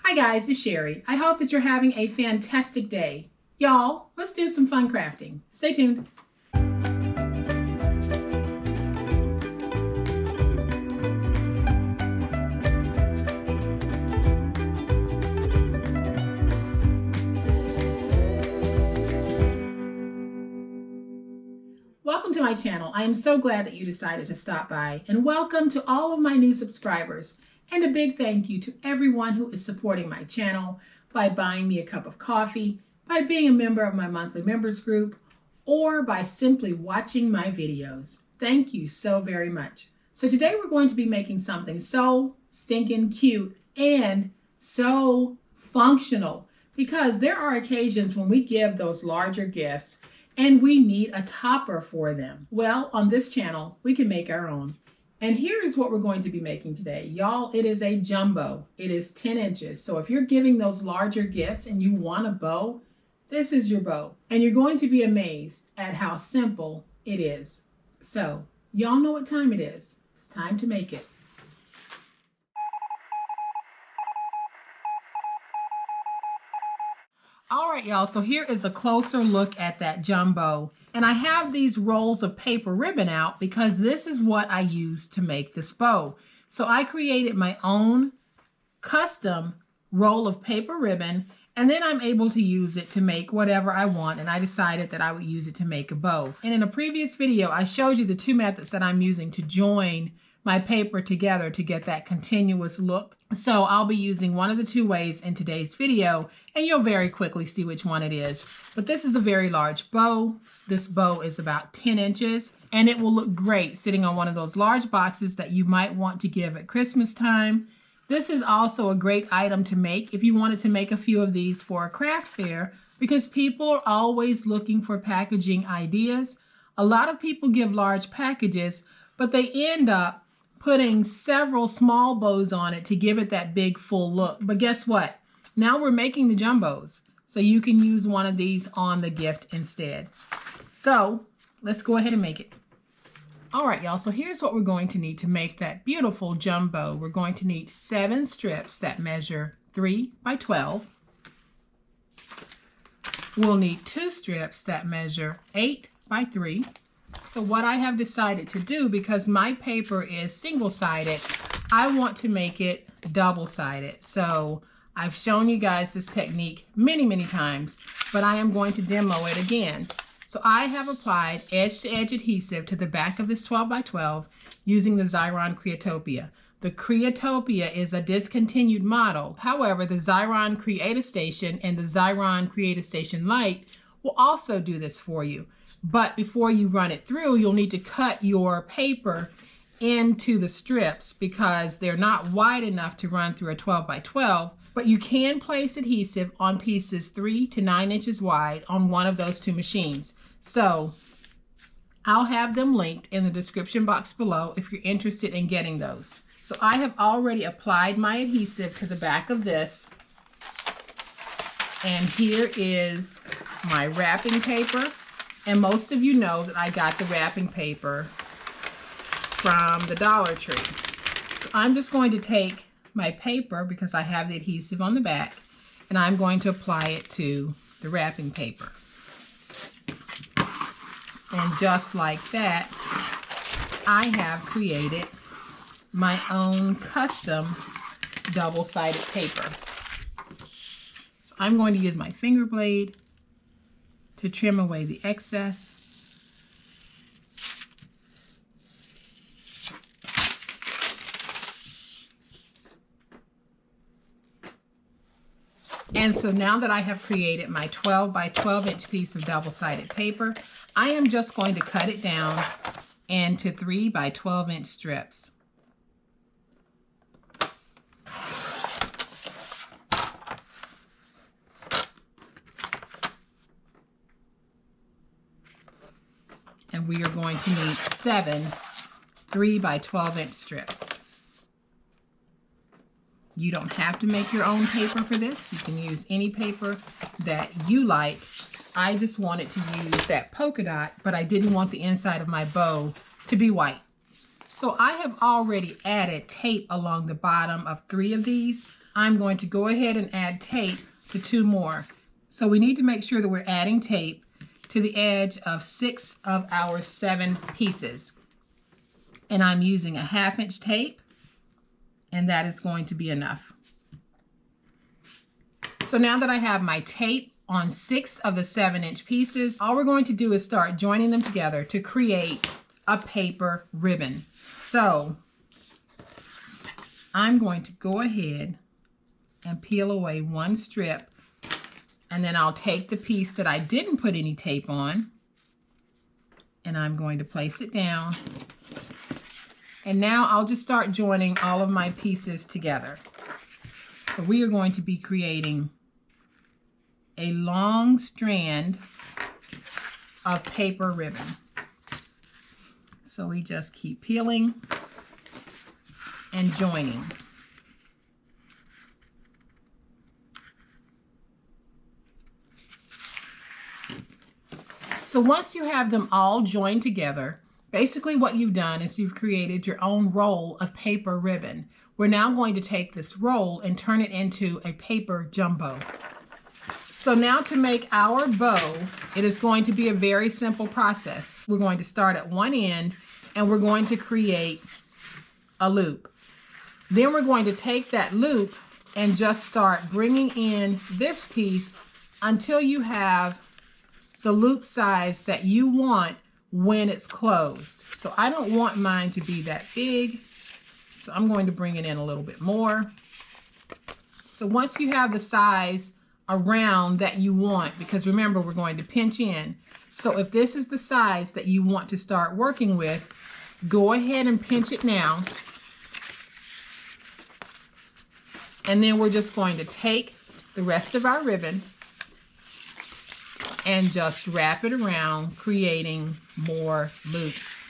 Hi guys, it's Sherry. I hope that you're having a fantastic day. Y'all, let's do some fun crafting. Stay tuned. Welcome to my channel. I am so glad that you decided to stop by, and welcome to all of my new subscribers. And a big thank you to everyone who is supporting my channel by buying me a cup of coffee, by being a member of my monthly members group, or by simply watching my videos. Thank you so very much. So today we're going to be making something so stinking cute and so functional, because there are occasions when we give those larger gifts and we need a topper for them. Well, on this channel, we can make our own. And here is what we're going to be making today. Y'all, it is a jumbo. It is 10 inches. So if you're giving those larger gifts and you want a bow, this is your bow. And you're going to be amazed at how simple it is. So y'all know what time it is. It's time to make it. All right, y'all, so here is a closer look at that jumbo. And I have these rolls of paper ribbon out because this is what I used to make this bow. So I created my own custom roll of paper ribbon, and then I'm able to use it to make whatever I want, and I decided that I would use it to make a bow. And in a previous video, I showed you the two methods that I'm using to join my paper together to get that continuous look. So I'll be using one of the two ways in today's video, and you'll very quickly see which one it is. But this is a very large bow. This bow is about 10 inches, and it will look great sitting on one of those large boxes that you might want to give at Christmas time. This is also a great item to make if you wanted to make a few of these for a craft fair, because people are always looking for packaging ideas. A lot of people give large packages, but they end up putting several small bows on it to give it that big full look. But guess what? Now we're making the jumbos, so you can use one of these on the gift instead. So let's go ahead and make it. All right, y'all, so here's what we're going to need to make that beautiful jumbo. We're going to need 7 strips that measure 3 by 12. We'll need 2 strips that measure 8 by 3. So what I have decided to do, because my paper is single-sided, I want to make it double-sided. So I've shown you guys this technique many, many times, but I am going to demo it again. So I have applied edge-to-edge adhesive to the back of this 12 by 12 using the Xyron Creatopia. The Creatopia is a discontinued model. However, the Xyron Create-A-Station and the Xyron Create-A-Station Lite will also do this for you. But before you run it through, you'll need to cut your paper into the strips because they're not wide enough to run through a 12 by 12. But you can place adhesive on pieces 3 to 9 inches wide on one of those two machines. So I'll have them linked in the description box below if you're interested in getting those. So I have already applied my adhesive to the back of this. And here is my wrapping paper. And most of you know that I got the wrapping paper from the Dollar Tree. So I'm just going to take my paper, because I have the adhesive on the back, and I'm going to apply it to the wrapping paper. And just like that, I have created my own custom double-sided paper. So I'm going to use my finger blade to trim away the excess. And so now that I have created my 12 by 12 inch piece of double-sided paper, I am just going to cut it down into 3 by 12 inch strips. And we are going to need 7 3 by 12 inch strips. You don't have to make your own paper for this. You can use any paper that you like. I just wanted to use that polka dot, but I didn't want the inside of my bow to be white. So I have already added tape along the bottom of 3 of these. I'm going to go ahead and add tape to 2 more. So we need to make sure that we're adding tape to the edge of 6 of our 7 pieces. And I'm using a 1/2 inch tape, and that is going to be enough. So now that I have my tape on 6 of the 7-inch pieces, all we're going to do is start joining them together to create a paper ribbon. So I'm going to go ahead and peel away 1 strip, and then I'll take the piece that I didn't put any tape on, and I'm going to place it down. And now I'll just start joining all of my pieces together. So we are going to be creating a long strand of paper ribbon. So we just keep peeling and joining. So once you have them all joined together, basically what you've done is you've created your own roll of paper ribbon. We're now going to take this roll and turn it into a paper jumbo. So now to make our bow, it is going to be a very simple process. We're going to start at one end and we're going to create a loop. Then we're going to take that loop and just start bringing in this piece until you have the loop size that you want when it's closed. So I don't want mine to be that big, so I'm going to bring it in a little bit more. So once you have the size around that you want, because remember we're going to pinch in, so if this is the size that you want to start working with, go ahead and pinch it now. And then we're just going to take the rest of our ribbon and just wrap it around, creating more loops.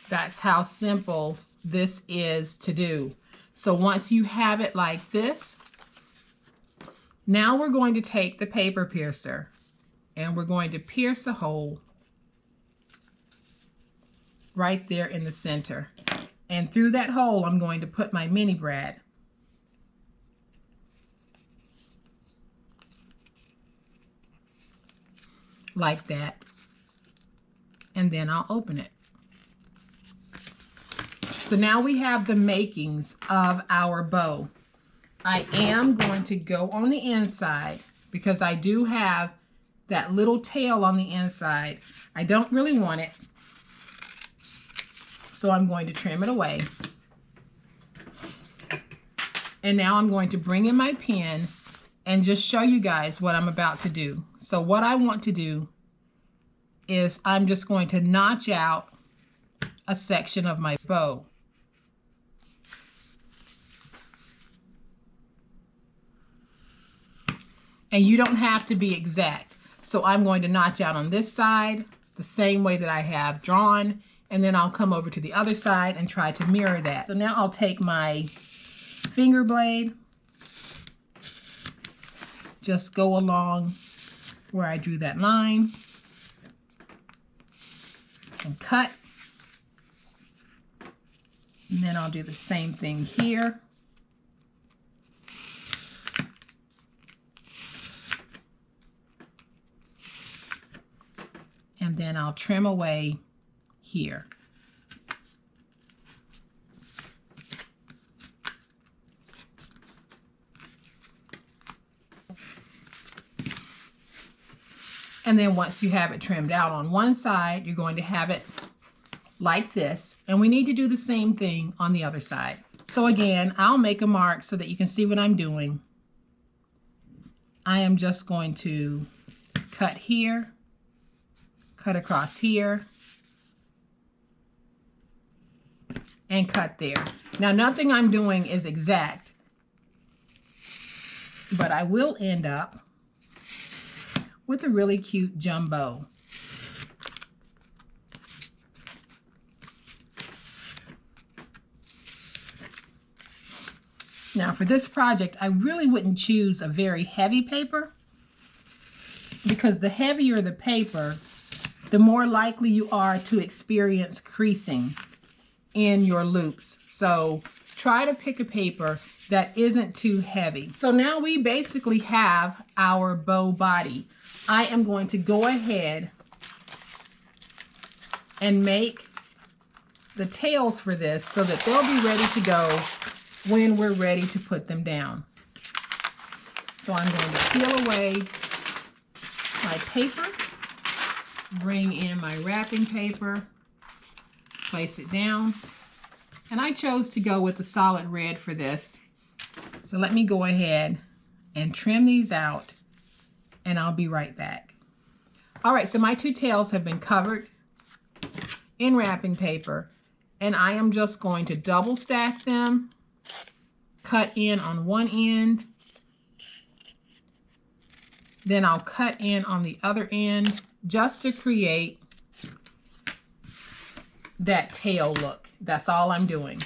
That's how simple this is to do. So once you have it like this, now we're going to take the paper piercer and we're going to pierce a hole right there in the center. And through that hole, I'm going to put my mini brad. Like that. And then I'll open it. So now we have the makings of our bow. I am going to go on the inside because I do have that little tail on the inside. I don't really want it, so I'm going to trim it away. And now I'm going to bring in my pen and just show you guys what I'm about to do. So what I want to do is I'm just going to notch out a section of my bow. And you don't have to be exact. So I'm going to notch out on this side the same way that I have drawn, and then I'll come over to the other side and try to mirror that. So now I'll take my finger blade, just go along where I drew that line, and cut. And then I'll do the same thing here. And then I'll trim away here. And then once you have it trimmed out on one side, you're going to have it like this. And we need to do the same thing on the other side. So again, I'll make a mark so that you can see what I'm doing. I am just going to cut here, cut across here, and cut there. Now, nothing I'm doing is exact, but I will end up with a really cute jumbo. Now, for this project, I really wouldn't choose a very heavy paper, because the heavier the paper, the more likely you are to experience creasing in your loops. So try to pick a paper that isn't too heavy. So now we basically have our bow body. I am going to go ahead and make the tails for this so that they'll be ready to go when we're ready to put them down. So I'm going to peel away my paper, bring in my wrapping paper, place it down, and I chose to go with the solid red for this. So let me go ahead and trim these out, and I'll be right back. All right, so my two tails have been covered in wrapping paper, and I am just going to double stack them, cut in on one end, then I'll cut in on the other end just to create that tail look. That's all I'm doing.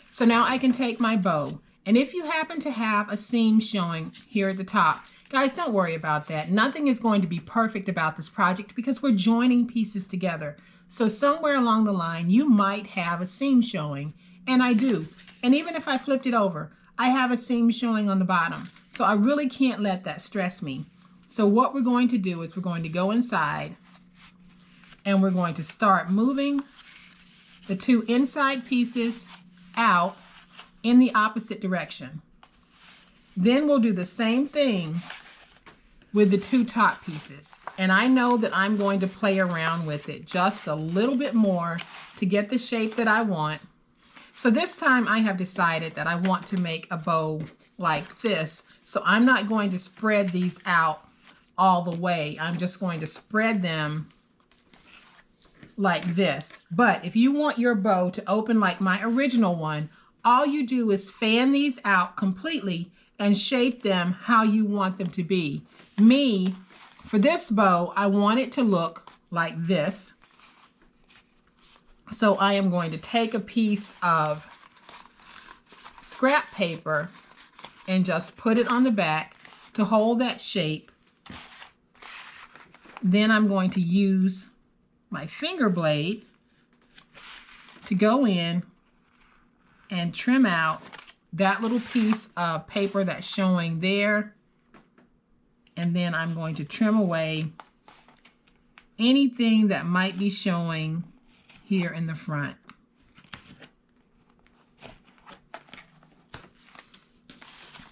So now I can take my bow, and if you happen to have a seam showing here at the top, guys, don't worry about that. Nothing is going to be perfect about this project because we're joining pieces together. So somewhere along the line, you might have a seam showing, and I do. And even if I flipped it over, I have a seam showing on the bottom. So I really can't let that stress me. So what we're going to do is we're going to go inside, and we're going to start moving the two inside pieces out in the opposite direction. Then we'll do the same thing with the two top pieces. And I know that I'm going to play around with it just a little bit more to get the shape that I want. So this time I have decided that I want to make a bow like this. So I'm not going to spread these out all the way. I'm just going to spread them like this. But if you want your bow to open like my original one, all you do is fan these out completely and shape them how you want them to be. Me, for this bow, I want it to look like this. So I am going to take a piece of scrap paper and just put it on the back to hold that shape. Then I'm going to use my finger blade to go in and trim out that little piece of paper that's showing there. And then I'm going to trim away anything that might be showing here in the front.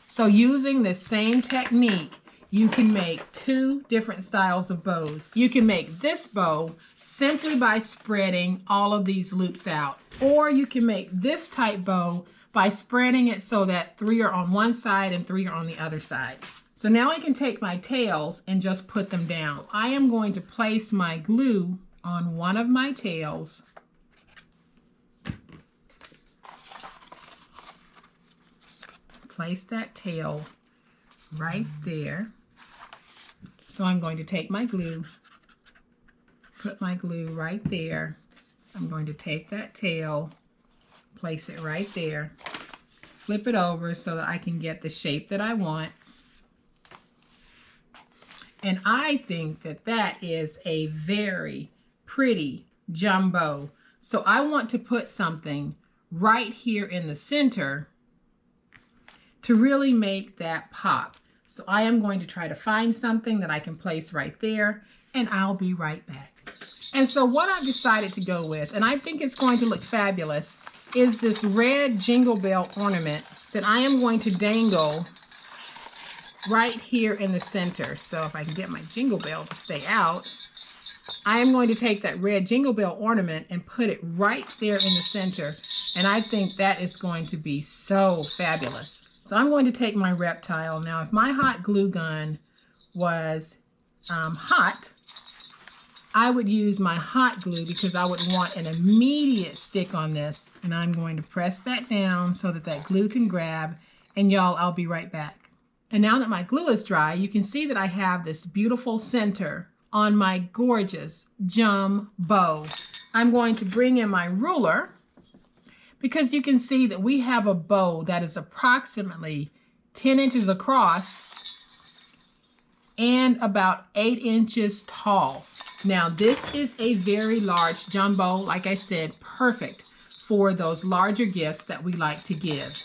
So using the same technique, you can make two different styles of bows. You can make this bow simply by spreading all of these loops out. Or you can make this type bow by spreading it so that 3 are on one side and 3 are on the other side. So now I can take my tails and just put them down. I am going to place my glue on one of my tails. Place that tail right there. So I'm going to take my glue, put my glue right there. I'm going to take that tail, place it right there, flip it over so that I can get the shape that I want. And I think that that is a very pretty jumbo. So I want to put something right here in the center to really make that pop. So I am going to try to find something that I can place right there, and I'll be right back. And so what I've decided to go with, and I think it's going to look fabulous, is this red jingle bell ornament that I am going to dangle right here in the center. So if I can get my jingle bell to stay out, I am going to take that red jingle bell ornament and put it right there in the center. And I think that is going to be so fabulous. So I'm going to take my reptile. Now, if my hot glue gun was hot, I would use my hot glue because I would want an immediate stick on this. And I'm going to press that down so that that glue can grab. And y'all, I'll be right back. And now that my glue is dry, you can see that I have this beautiful center on my gorgeous jumbo. I'm going to bring in my ruler because you can see that we have a bow that is approximately 10 inches across and about 8 inches tall. Now this is a very large jumbo, like I said, perfect for those larger gifts that we like to give.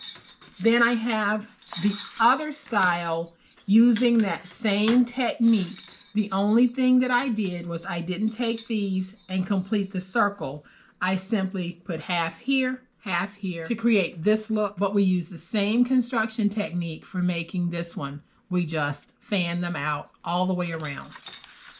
Then I have the other style using that same technique. The only thing that I did was I didn't take these and complete the circle. I simply put half here to create this look, but we use the same construction technique for making this one. We just fan them out all the way around.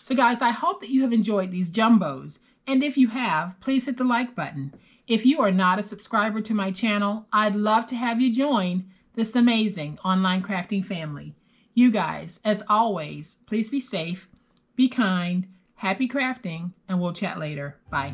So guys, I hope that you have enjoyed these jumbos. And if you have, please hit the like button. If you are not a subscriber to my channel, I'd love to have you join this amazing online crafting family. You guys, as always, please be safe, be kind, happy crafting, and we'll chat later. Bye.